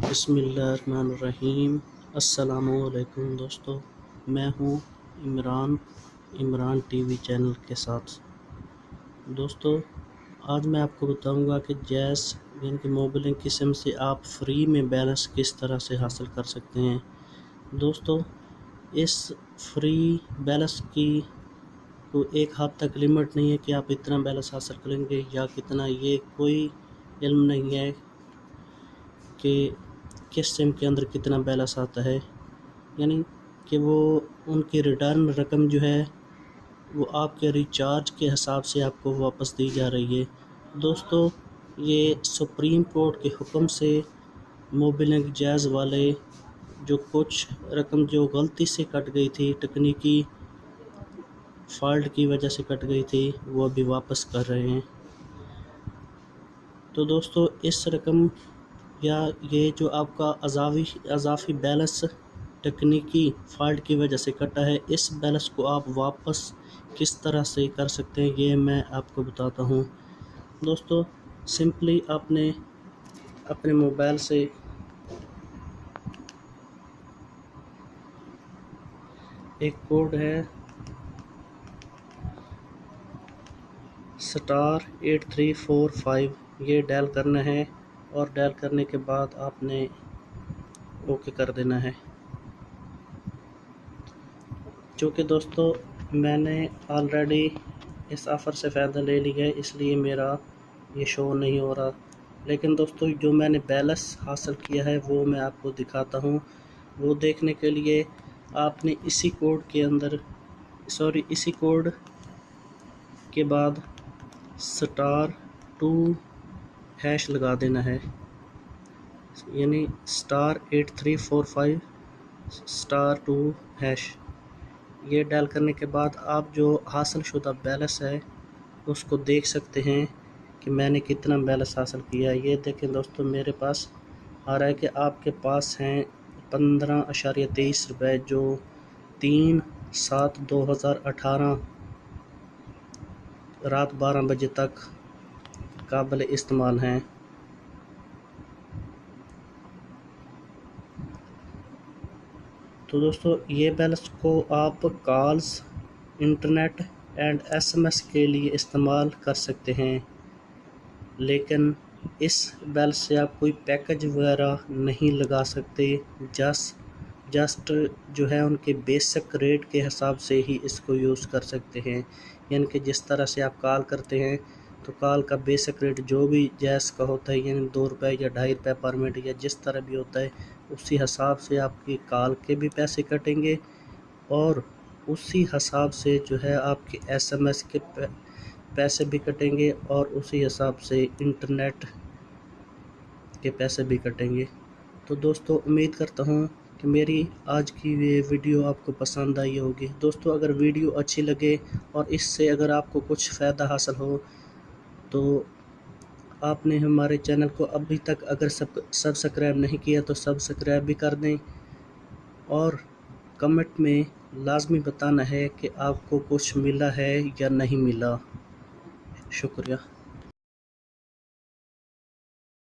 बिस्मिल्लाहिर्रहमानिर्रहीम। अस्सलामुअलैकुम दोस्तों, मैं हूँ इमरान टीवी चैनल के साथ। दोस्तों, आज मैं आपको बताऊंगा कि जैस यानी कि मोबाइल की सिम से आप फ्री में बैलेंस किस तरह से हासिल कर सकते हैं। दोस्तों, इस फ्री बैलेंस की तो एक हद तक लिमिट नहीं है कि आप इतना बैलेंस हासिल करेंगे या कितना, ये कोई इल्म नहीं है कि किस सिम के अंदर कितना बैलेंस आता है, यानी कि वो उनकी रिटर्न रकम जो है वो आपके रिचार्ज के हिसाब से आपको वापस दी जा रही है। दोस्तों, ये सुप्रीम कोर्ट के हुक्म से मोबाइल जैज़ वाले जो कुछ रकम जो गलती से कट गई थी, तकनीकी फॉल्ट की वजह से कट गई थी, वो अभी वापस कर रहे हैं। तो दोस्तों, इस रकम या ये जो आपका अज़ाफ़ी बैलेंस तकनीकी फ़ॉल्ट की वजह से कटा है, इस बैलेंस को आप वापस किस तरह से कर सकते हैं, ये मैं आपको बताता हूँ। दोस्तों, सिंपली आपने अपने मोबाइल से एक कोड है *8345, ये डायल करना है और डायल करने के बाद आपने ओके कर देना है। चूँकि दोस्तों मैंने ऑलरेडी इस ऑफ़र से फ़ायदा ले लिया है, इसलिए मेरा ये शो नहीं हो रहा, लेकिन दोस्तों जो मैंने बैलेंस हासिल किया है वो मैं आपको दिखाता हूँ। वो देखने के लिए आपने इसी कोड के बाद *2# लगा देना है, यानी *8345 *2#। ये डायल करने के बाद आप जो हासिल शुदा बैलेंस है उसको देख सकते हैं कि मैंने कितना बैलेंस हासिल किया है। ये देखें दोस्तों, मेरे पास आ रहा है कि आपके पास हैं 15.23 रुपये, जो 3/7/2018 रात 12 बजे तक काबिल इस्तेमाल हैं। तो दोस्तों, ये बैलेंस को आप कॉल्स, इंटरनेट एंड SMS के लिए इस्तेमाल कर सकते हैं, लेकिन इस बैलेंस से आप कोई पैकेज वगैरह नहीं लगा सकते। जस्ट जो है उनके बेसिक रेट के हिसाब से ही इसको यूज़ कर सकते हैं, यानी कि जिस तरह से आप कॉल करते हैं तो कॉल का बेसिक रेट जो भी जैस का होता है, यानी 2 रुपये या 2.5 रुपये पर मिनट या जिस तरह भी होता है, उसी हिसाब से आपकी कॉल के भी पैसे कटेंगे और उसी हिसाब से जो है आपके SMS के पैसे भी कटेंगे और उसी हिसाब से इंटरनेट के पैसे भी कटेंगे। तो दोस्तों, उम्मीद करता हूँ कि मेरी आज की ये वीडियो आपको पसंद आई होगी। दोस्तों, अगर वीडियो अच्छी लगे और इससे अगर आपको कुछ फ़ायदा हासिल हो तो आपने हमारे चैनल को अभी तक अगर सब्सक्राइब नहीं किया तो सब्सक्राइब भी कर दें और कमेंट में लाजमी बताना है कि आपको कुछ मिला है या नहीं मिला। शुक्रिया।